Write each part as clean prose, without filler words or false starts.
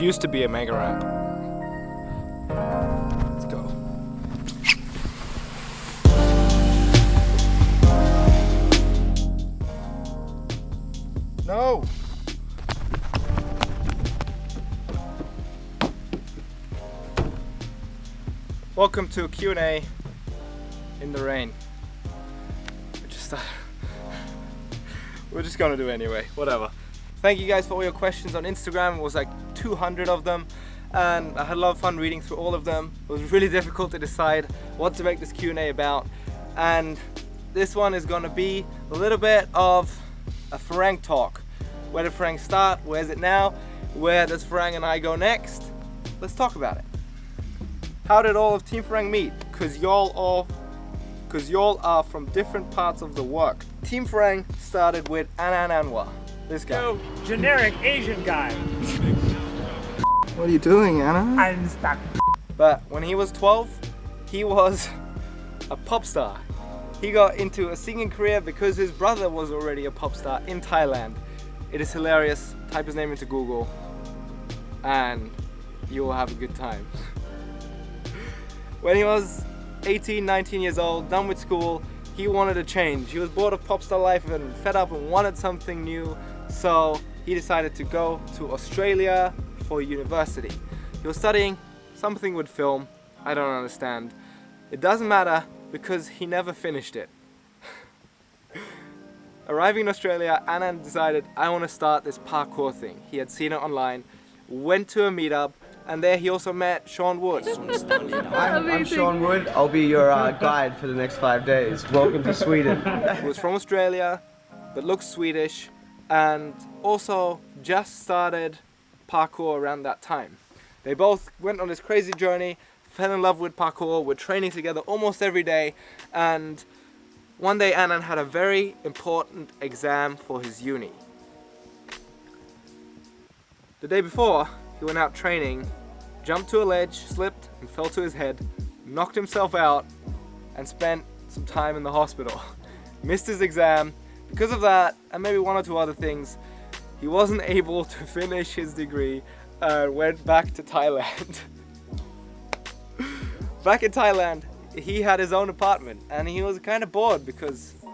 used to be a mega ramp. Let's go. No! Welcome to a Q&A in the rain. We're just gonna do it anyway, whatever. Thank you guys for all your questions on Instagram. It was like 200 of them, and I had a lot of fun reading through all of them. It was really difficult to decide what to make this Q&A about, and this one is gonna be a little bit of a Frank talk. Where did Frank start? Where's it now? Where does Frank and I go next? Let's talk about it. How did all of Team Frank meet? Cause y'all are from different parts of the world. Team Frank started with Anwar, this guy. So, generic Asian guy. What are you doing, Anna? I'm stuck. But when he was 12, he was a pop star. He got into a singing career because his brother was already a pop star in Thailand. It is hilarious. Type his name into Google and you will have a good time. When he was 18, 19 years old, done with school, he wanted to change. He was bored of pop star life and fed up and wanted something new, so he decided to go to Australia for university. He was studying something with film. I don't understand. It doesn't matter because he never finished it. Arriving in Australia, Anand decided, I want to start this parkour thing. He had seen it online, went to a meetup, and there he also met Sean Wood. I'm Sean Wood. I'll be your guide for the next 5 days. Welcome to Sweden. He was from Australia, but looks Swedish, and also just started parkour around that time. They both went on this crazy journey, fell in love with parkour, were training together almost every day, and one day Anand had a very important exam for his uni. The day before, he went out training, jumped to a ledge, slipped and fell to his head, knocked himself out and spent some time in the hospital. Missed his exam. Because of that, and maybe one or two other things, he wasn't able to finish his degree and went back to Thailand. Back in Thailand, he had his own apartment and he was kind of bored because there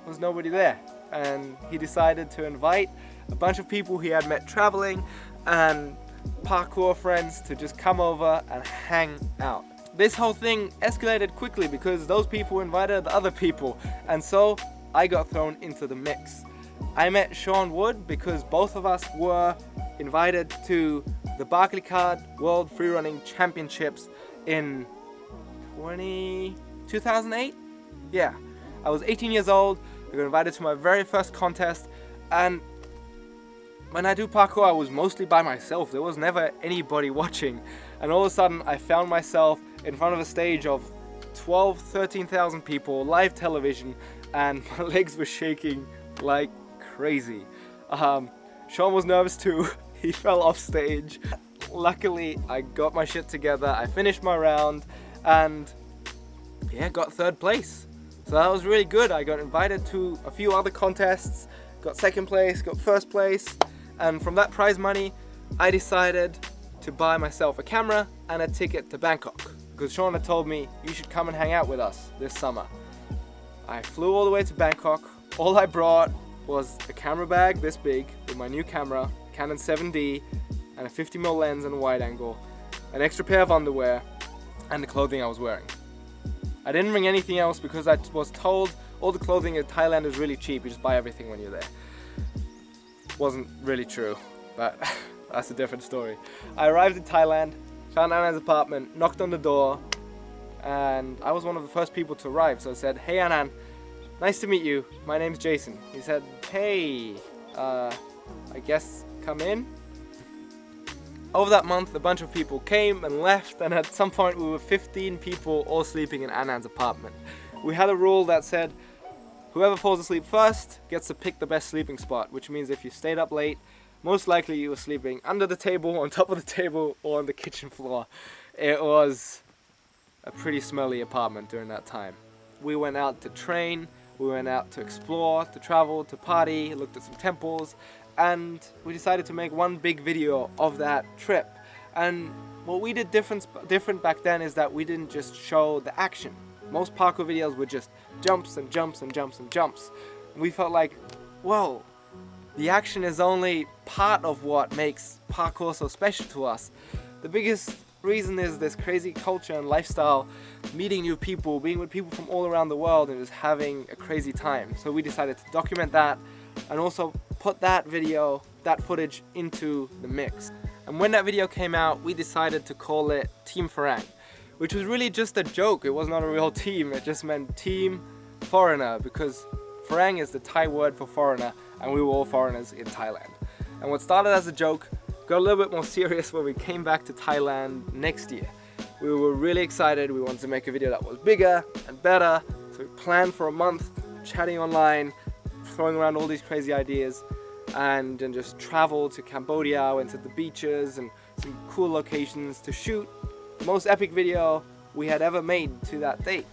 was nobody there. And he decided to invite a bunch of people he had met traveling and parkour friends to just come over and hang out. This whole thing escalated quickly because those people invited other people, and so I got thrown into the mix. I met Sean Wood because both of us were invited to the Barclaycard World Freerunning Championships in 2008? Yeah, I was 18 years old, I got invited to my very first contest, and when I do parkour I was mostly by myself. There was never anybody watching, and all of a sudden I found myself in front of a stage of 13,000 people, live television, and my legs were shaking like crazy. Sean was nervous too. He fell off stage. Luckily I got my shit together, I finished my round and yeah, got third place. So that was really good. I got invited to a few other contests, got second place, got first place, and from that prize money I decided to buy myself a camera and a ticket to Bangkok because Sean had told me you should come and hang out with us this summer. I flew all the way to Bangkok. All I brought was a camera bag this big with my new camera, Canon 7D, and a 50mm lens and a wide angle, an extra pair of underwear, and the clothing I was wearing. I didn't bring anything else because I was told all the clothing in Thailand is really cheap, you just buy everything when you're there. Wasn't really true, but that's a different story. I arrived in Thailand, found Anand's apartment, knocked on the door, and I was one of the first people to arrive, so I said, hey Anand, nice to meet you, my name's Jason. He said, hey, I guess come in. Over that month, a bunch of people came and left, and at some point we were 15 people all sleeping in Anand's apartment. We had a rule that said, whoever falls asleep first gets to pick the best sleeping spot, which means if you stayed up late, most likely you were sleeping under the table, on top of the table, or on the kitchen floor. It was a pretty smelly apartment during that time. We went out to train, we went out to explore, to travel, to party, looked at some temples, and we decided to make one big video of that trip. And what we did different back then is that we didn't just show the action. Most parkour videos were just jumps and jumps and jumps and jumps. And we felt like, whoa, the action is only part of what makes parkour so special to us. The biggest reason is this crazy culture and lifestyle, meeting new people, being with people from all around the world and just having a crazy time. So we decided to document that and also put that video, that footage into the mix. And when that video came out, we decided to call it Team Freerunning, which was really just a joke. It was not a real team, it just meant Team Foreigner, because Freerunning is the Thai word for foreigner, and we were all foreigners in Thailand. And what started as a joke got a little bit more serious when we came back to Thailand next year. We were really excited, we wanted to make a video that was bigger and better, so we planned for a month, chatting online, throwing around all these crazy ideas, and then just traveled to Cambodia, went to the beaches and some cool locations to shoot the most epic video we had ever made to that date.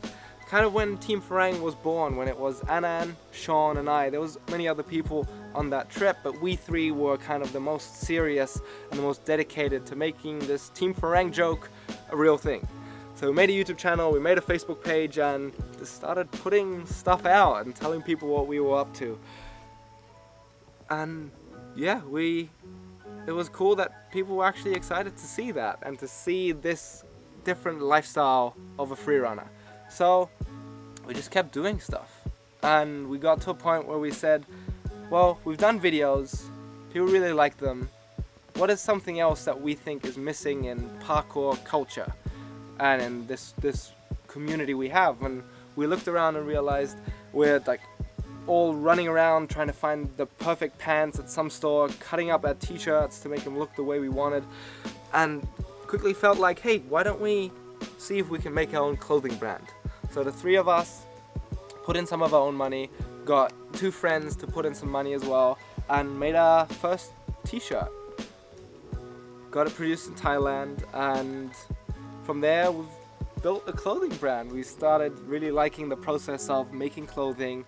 Kind of when Team Freerunning was born, when it was Anand, Sean and I. There was many other people on that trip, but we three were kind of the most serious and the most dedicated to making this Team Freerunning joke a real thing. So we made a YouTube channel, we made a Facebook page, and just started putting stuff out and telling people what we were up to. And yeah, it was cool that people were actually excited to see that and to see this different lifestyle of a freerunner. So we just kept doing stuff, and we got to a point where we said, well, we've done videos, people really like them. What is something else that we think is missing in parkour culture and in this community we have? And we looked around and realized we're like all running around trying to find the perfect pants at some store, cutting up our t-shirts to make them look the way we wanted, and quickly felt like, hey, why don't we see if we can make our own clothing brand? So the three of us put in some of our own money, got two friends to put in some money as well, and made our first t-shirt. Got it produced in Thailand, and from there we've built a clothing brand. We started really liking the process of making clothing,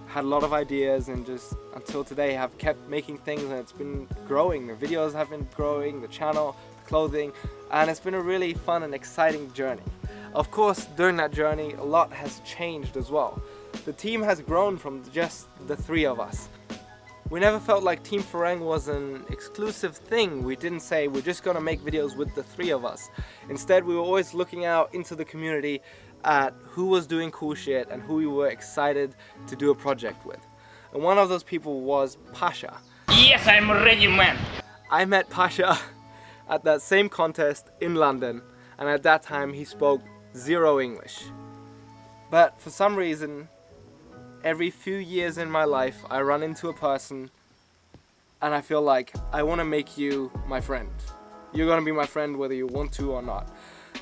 had a lot of ideas, and just until today have kept making things, and it's been growing. The videos have been growing, the channel, the clothing, and it's been a really fun and exciting journey. Of course, during that journey, a lot has changed as well. The team has grown from just the three of us. We never felt like Team Freerunning was an exclusive thing. We didn't say we're just gonna make videos with the three of us. Instead, we were always looking out into the community at who was doing cool shit and who we were excited to do a project with. And one of those people was Pasha. Yes, I'm ready, man. I met Pasha at that same contest in London, and at that time he spoke zero English. But for some reason, every few years in my life I run into a person and I feel like I want to make you my friend. You're gonna be my friend whether you want to or not.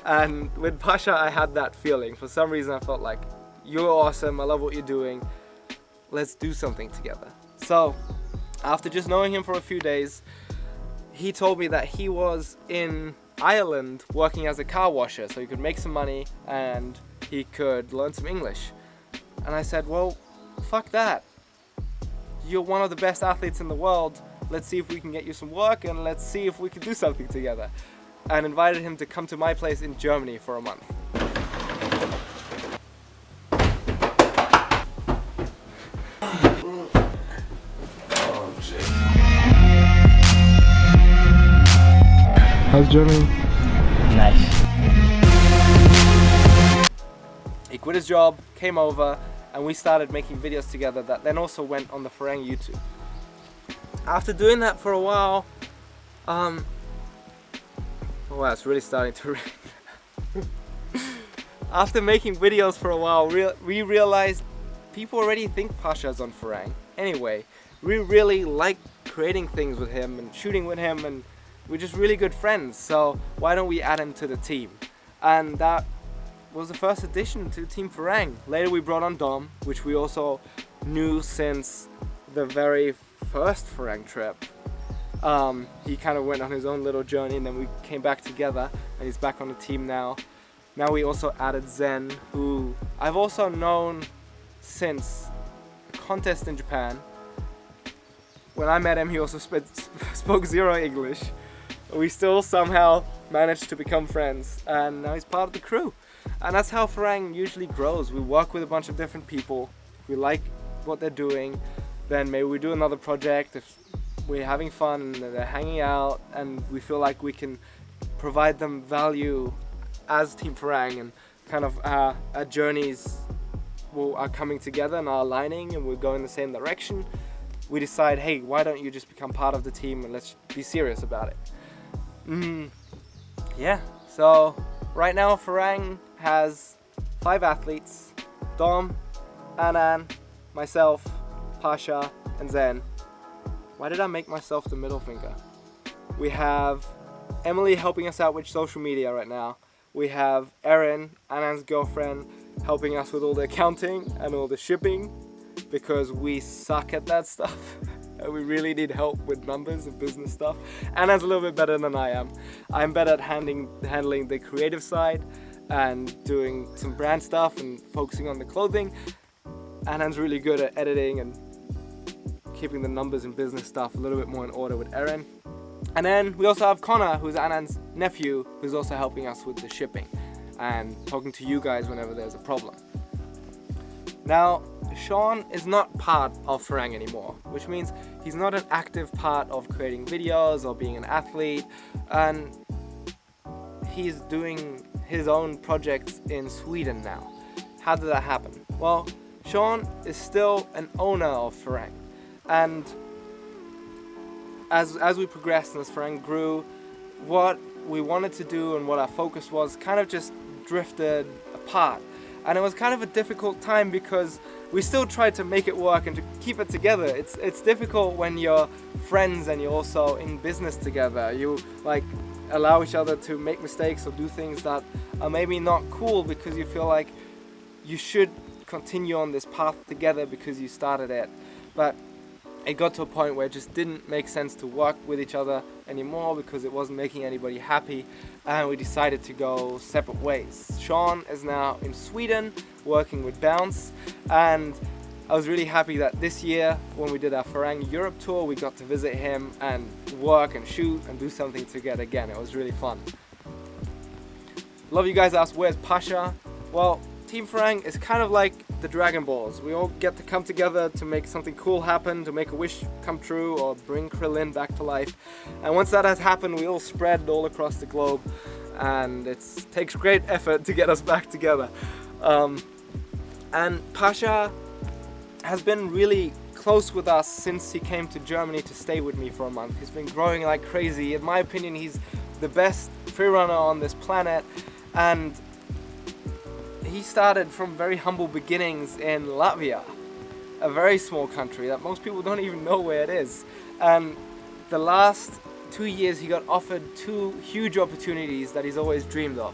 And with Pasha I had that feeling. For some reason I felt like, you're awesome, I love what you're doing, let's do something together. So after just knowing him for a few days, he told me that he was in Ireland working as a car washer, so he could make some money and he could learn some English. And I said, well, fuck that. You're one of the best athletes in the world. Let's see if we can get you some work, and let's see if we can do something together. And invited him to come to my place in Germany for a month. How's Germany? Nice. He quit his job, came over, and we started making videos together that then also went on the Freerunning YouTube. After doing that for a while, oh wow, it's really starting to rain. After making videos for a while, we realized people already think Pasha's on Freerunning. Anyway, we really like creating things with him and shooting with him, and we're just really good friends, so why don't we add him to the team? And that was the first addition to Team Freerunning. Later we brought on Dom, which we also knew since the very first Freerunning trip. He kind of went on his own little journey, and then we came back together, and he's back on the team now. Now we also added Zen, who I've also known since a contest in Japan. when I met him, he also spoke zero English. We still somehow managed to become friends, and now he's part of the crew. And that's how Freerunning usually grows. We work with a bunch of different people. If we like what they're doing, then maybe we do another project. If we're having fun and they're hanging out and we feel like we can provide them value as Team Freerunning, and kind of our journeys are coming together and are aligning and we're going the same direction, we decide, hey, why don't you just become part of the team and let's be serious about it. Yeah, so right now Freerunning has 5 athletes: Dom, Anan, myself, Pasha, and Zen. Why did I make myself the middle finger? We have Emily helping us out with social media right now. We have Erin, Anan's girlfriend, helping us with all the accounting and all the shipping, because we suck at that stuff. And we really need help with numbers and business stuff. Anna's a little bit better than I am. I'm better at handling the creative side and doing some brand stuff and focusing on the clothing. Anna's really good at editing and keeping the numbers and business stuff a little bit more in order with Erin. And then we also have Connor, who's Anan's nephew, who's also helping us with the shipping and talking to you guys whenever there's a problem. Now, Sean is not part of Freerunning anymore, which means he's not an active part of creating videos or being an athlete, and he's doing his own projects in Sweden now. How did that happen? Well, Sean is still an owner of Freerunning, and as we progressed and as Freerunning grew, what we wanted to do and what our focus was kind of just drifted apart. And it was kind of a difficult time because we still tried to make it work and to keep it together. It's difficult when you're friends and you're also in business together. You like allow each other to make mistakes or do things that are maybe not cool because you feel like you should continue on this path together because you started it. But it got to a point where it just didn't make sense to work with each other anymore because it wasn't making anybody happy, and we decided to go separate ways. Sean is now in Sweden working with Bounce, and I was really happy that this year when we did our Freerunning Europe tour, we got to visit him and work and shoot and do something together again. It was really fun. A lot of you guys asked, where's Pasha? Well, Team Freerunning is kind of like the Dragon Balls. We all get to come together to make something cool happen, to make a wish come true, or bring Krillin back to life. And once that has happened, we all spread all across the globe, and it takes great effort to get us back together. And Pasha has been really close with us since he came to Germany to stay with me for a month. He's been growing like crazy. In my opinion, he's the best freerunner on this planet, and he started from very humble beginnings in Latvia, a very small country that most people don't even know where it is. And the last 2 years he got offered 2 huge opportunities that he's always dreamed of.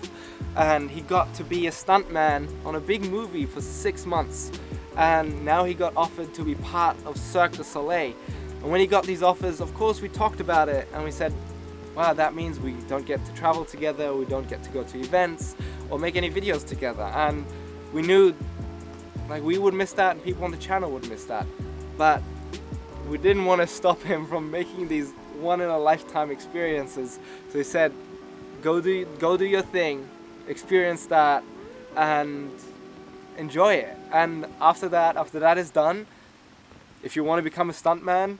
And he got to be a stuntman on a big movie for 6 months. And now he got offered to be part of Cirque du Soleil. And when he got these offers, of course we talked about it and we said, wow, that means we don't get to travel together, we don't get to go to events or make any videos together. And we knew like we would miss that and people on the channel would miss that. But we didn't want to stop him from making these one-in-a-lifetime experiences. So he said, go do your thing, experience that and enjoy it. And after that is done, if you want to become a stuntman,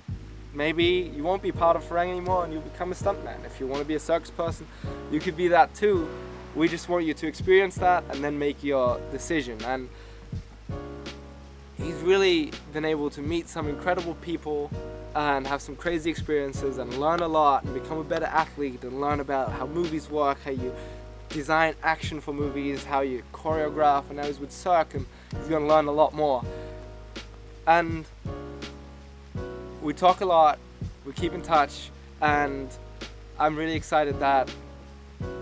maybe you won't be part of Freerunning anymore and you'll become a stuntman. If you want to be a circus person, you could be that too. We just want you to experience that and then make your decision. And he's really been able to meet some incredible people and have some crazy experiences and learn a lot and become a better athlete and learn about how movies work, how you design action for movies, how you choreograph, and now he's with Cirque and he's going to learn a lot more. And we talk a lot, we keep in touch, and I'm really excited that,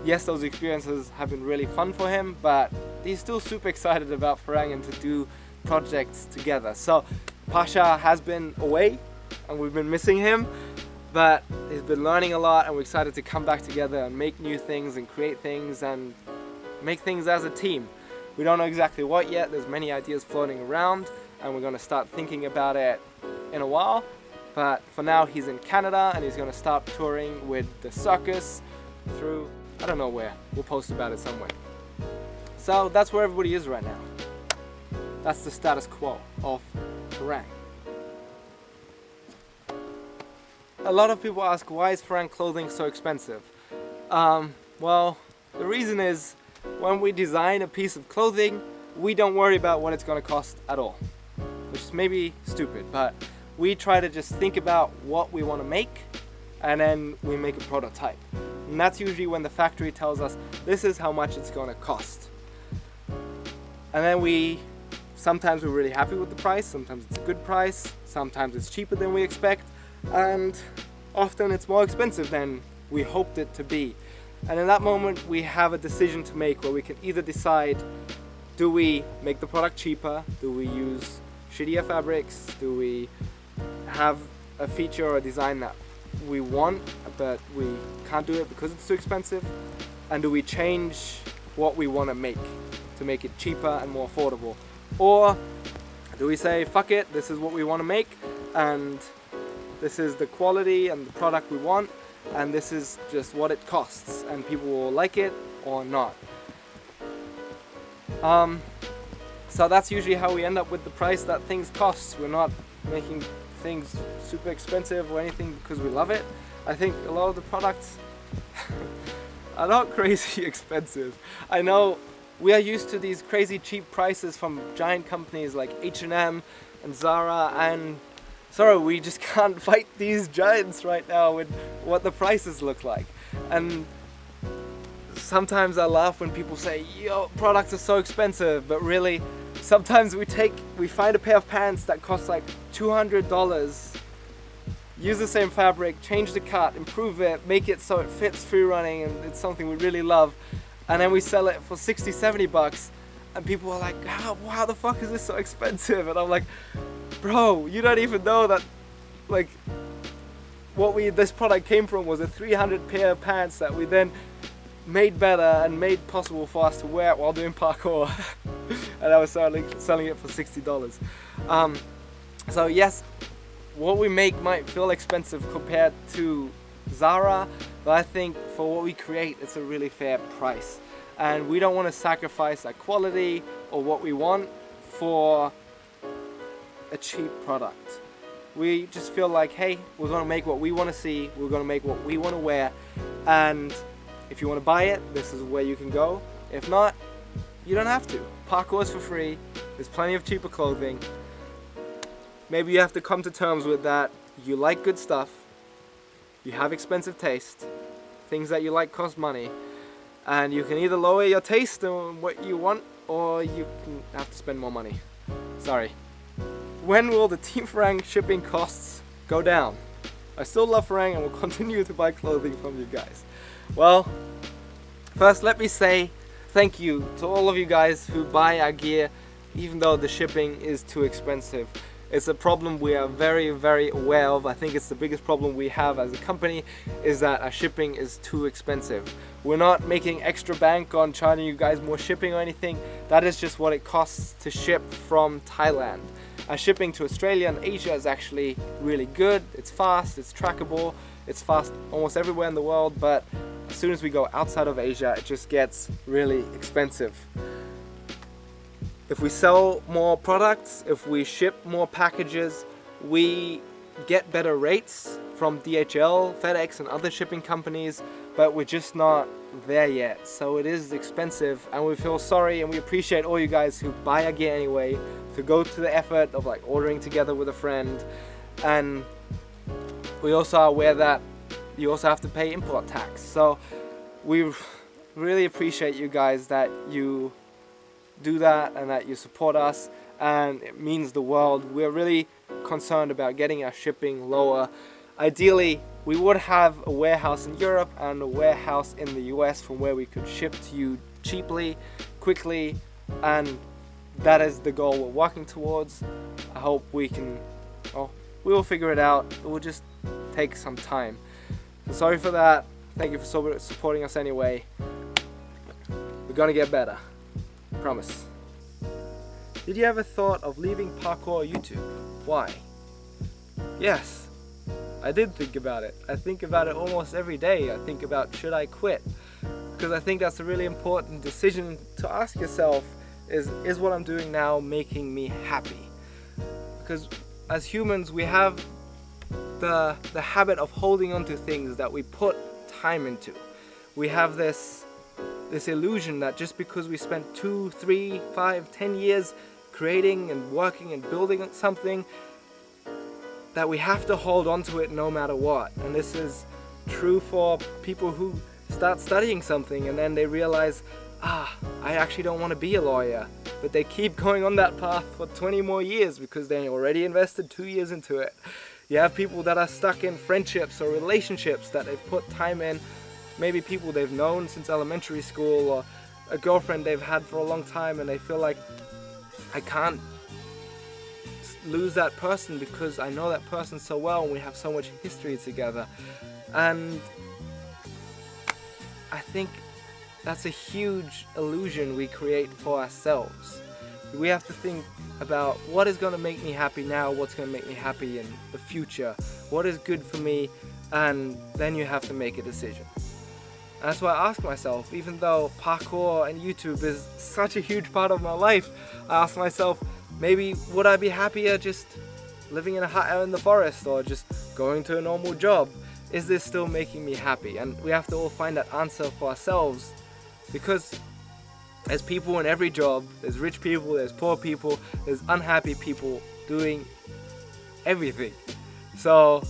yes, those experiences have been really fun for him, but he's still super excited about Freerunning and to do projects together. So Pasha has been away, and we've been missing him, but he's been learning a lot, and we're excited to come back together and make new things and create things and make things as a team. We don't know exactly what yet, there's many ideas floating around, and we're going to start thinking about it in a while. But for now he's in Canada and he's gonna start touring with the circus through, I don't know where, we'll post about it somewhere. So that's where everybody is right now. That's the status quo of Freerunning. A lot of people ask, why is Freerunning clothing so expensive? Well, the reason is when we design a piece of clothing, we don't worry about what it's going to cost at all. Which is maybe stupid, but we try to just think about what we want to make and then we make a prototype. And that's usually when the factory tells us this is how much it's going to cost. And then sometimes we're really happy with the price, sometimes it's a good price, sometimes it's cheaper than we expect, and often it's more expensive than we hoped it to be. And in that moment we have a decision to make where we can either decide, do we make the product cheaper, do we use shittier fabrics, do we have a feature or a design that we want but we can't do it because it's too expensive, and do we change what we want to make it cheaper and more affordable, or do we say fuck it, this is what we want to make and this is the quality and the product we want and this is just what it costs and people will like it or not. So that's usually how we end up with the price that things cost. We're not making things super expensive or anything because we love it. I think a lot of the products are not crazy expensive. I know we are used to these crazy cheap prices from giant companies like H&M and Zara, and sorry, we just can't fight these giants right now with what the prices look like. And sometimes I laugh when people say, yo, products are so expensive, but really sometimes we find a pair of pants that cost like $200, use the same fabric, change the cut, improve it, make it so it fits Freerunning and it's something we really love, and then we sell it for 60, 70 bucks and people are like, how the fuck is this so expensive? And I'm like, bro, you don't even know that like this product came from was a 300 pair of pants that we then made better and made possible for us to wear while doing parkour. And I was selling it for $60. So yes, what we make might feel expensive compared to Zara, but I think for what we create, it's a really fair price. And we don't want to sacrifice that quality or what we want for a cheap product. We just feel like, hey, we're going to make what we want to see, we're going to make what we want to wear, and if you want to buy it, this is where you can go. If not, you don't have to. Parkour is for free, there's plenty of cheaper clothing. Maybe you have to come to terms with that. You like good stuff, you have expensive taste, things that you like cost money, and you can either lower your taste on what you want or you can have to spend more money. Sorry. When will the Team Freerunning shipping costs go down? I still love Freerunning and will continue to buy clothing from you guys. Well, first let me say thank you to all of you guys who buy our gear even though the shipping is too expensive. It's a problem we are very, very aware of. I think it's the biggest problem we have as a company, is that our shipping is too expensive. We're not making extra bank on charging you guys more shipping or anything. That is just what it costs to ship from Thailand. Our shipping to Australia and Asia is actually really good. It's fast, it's trackable, it's fast almost everywhere in the world, but as soon as we go outside of Asia, it just gets really expensive. If we sell more products, if we ship more packages, we get better rates from DHL, FedEx and other shipping companies, but we're just not there yet. So it is expensive and we feel sorry, and we appreciate all you guys who buy our gear anyway, to go to the effort of like ordering together with a friend. And we also are aware that you also have to pay import tax. So we really appreciate you guys that you do that and that you support us, and it means the world. We're really concerned about getting our shipping lower. Ideally, we would have a warehouse in Europe and a warehouse in the US from where we could ship to you cheaply, quickly, and that is the goal we're working towards. I hope we can, we will figure it out. It will just take some time. So sorry for that. Thank you for supporting us anyway. We're gonna get better. Promise. Did you ever thought of leaving parkour YouTube? Why? Yes, I did think about it. I think about it almost every day. I think about, should I quit? Because I think that's a really important decision to ask yourself, is what I'm doing now making me happy? Because as humans, we have the habit of holding on to things that we put time into. We have this illusion that just because we spent 2, 3, 5, 10 years creating and working and building something, that we have to hold on to it no matter what. And this is true for people who start studying something and then they realize, I actually don't want to be a lawyer, but they keep going on that path for 20 more years because they already invested 2 years into it. You have people that are stuck in friendships or relationships that they've put time in, maybe people they've known since elementary school, or a girlfriend they've had for a long time, and they feel like, I can't lose that person because I know that person so well and we have so much history together. And I think that's a huge illusion we create for ourselves. We have to think about what is going to make me happy now, what's going to make me happy in the future, what is good for me, and then you have to make a decision. And that's why I ask myself, even though parkour and YouTube is such a huge part of my life, I ask myself, maybe would I be happier just living in a hut out in the forest or just going to a normal job? Is this still making me happy? And we have to all find that answer for ourselves, because there's people in every job. There's rich people, there's poor people, there's unhappy people doing everything. So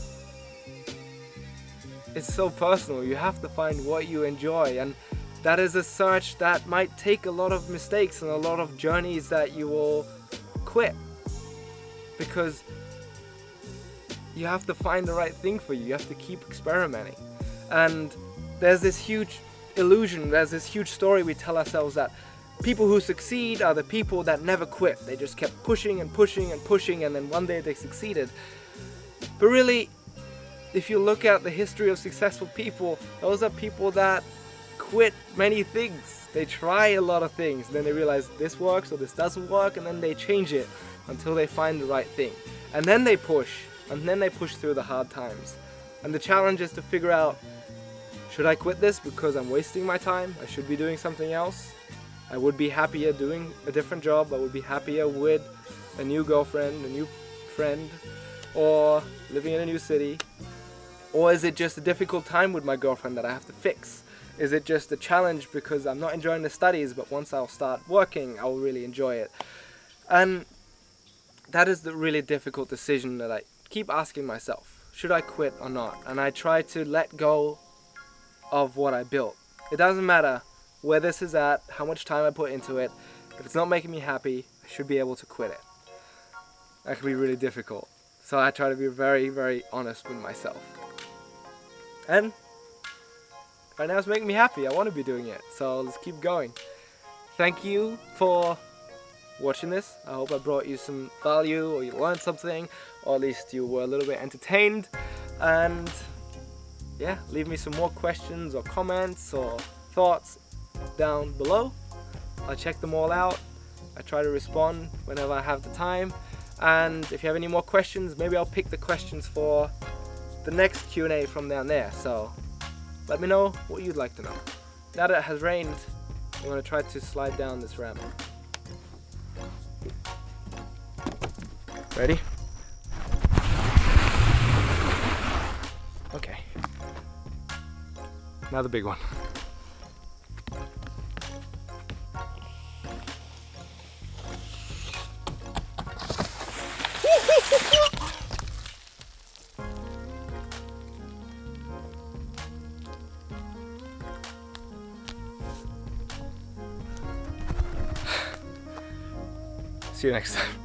it's so personal. You have to find what you enjoy, and that is a search that might take a lot of mistakes and a lot of journeys that you will quit, because you have to find the right thing for you. You have to keep experimenting. And there's this huge illusion, there's this huge story we tell ourselves that people who succeed are the people that never quit. They just kept pushing and pushing and pushing, and then one day they succeeded. But really, if you look at the history of successful people, those are people that quit many things. They try a lot of things, and then they realize this works or this doesn't work, and then they change it until they find the right thing. And then they push, and then they push through the hard times. And the challenge is to figure out, should I quit this because I'm wasting my time? I should be doing something else. I would be happier doing a different job. I would be happier with a new girlfriend, a new friend, or living in a new city. Or is it just a difficult time with my girlfriend that I have to fix? Is it just a challenge because I'm not enjoying the studies, but once I'll start working, I'll really enjoy it? And that is the really difficult decision that I keep asking myself. Should I quit or not? And I try to let go of what I built. It doesn't matter where this is at, how much time I put into it. If it's not making me happy, I should be able to quit it. That can be really difficult. So I try to be very, very honest with myself. And right now it's making me happy. I want to be doing it. So let's keep going. Thank you for watching this. I hope I brought you some value, or you learned something, or at least you were a little bit entertained. And yeah, leave me some more questions or comments or thoughts down below. I'll check them all out. I try to respond whenever I have the time. And if you have any more questions, maybe I'll pick the questions for the next Q&A from down there. So let me know what you'd like to know. Now that it has rained, I'm going to try to slide down this ramp. Ready? Okay. Now the big one. See you next time.